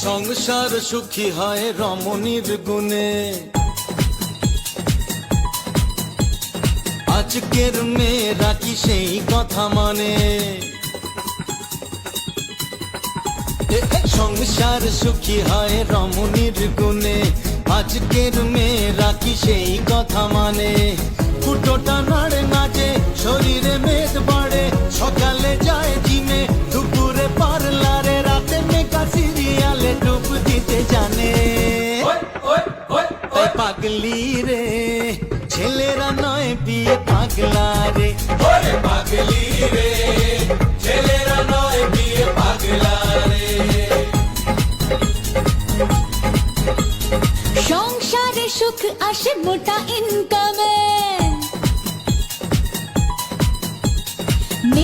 সংসার সুখী হয় রমণীর গুণে। আজকের মেয়েরা কি সেই কথা মানে? সংসার সুখী হয় রমণীর গুণে। আজকের মেয়েরা কি সেই কথা মানে? ফুটোটা নাড়ে নাচে, শরীরে মেদ বাড়ে, সকালে যায় জিমে, দুপুরে পার্লারে, রাতে মেকা সিরিয়ালে ডুব দিতে জানে। তাই পাগলি রে ছেলেরা নয় বিয়ে পাগলা রে। পাগলি রে ছেলেরা নয় বিয়ে পাগলা রে। সংসারে সুখ আসে মোটা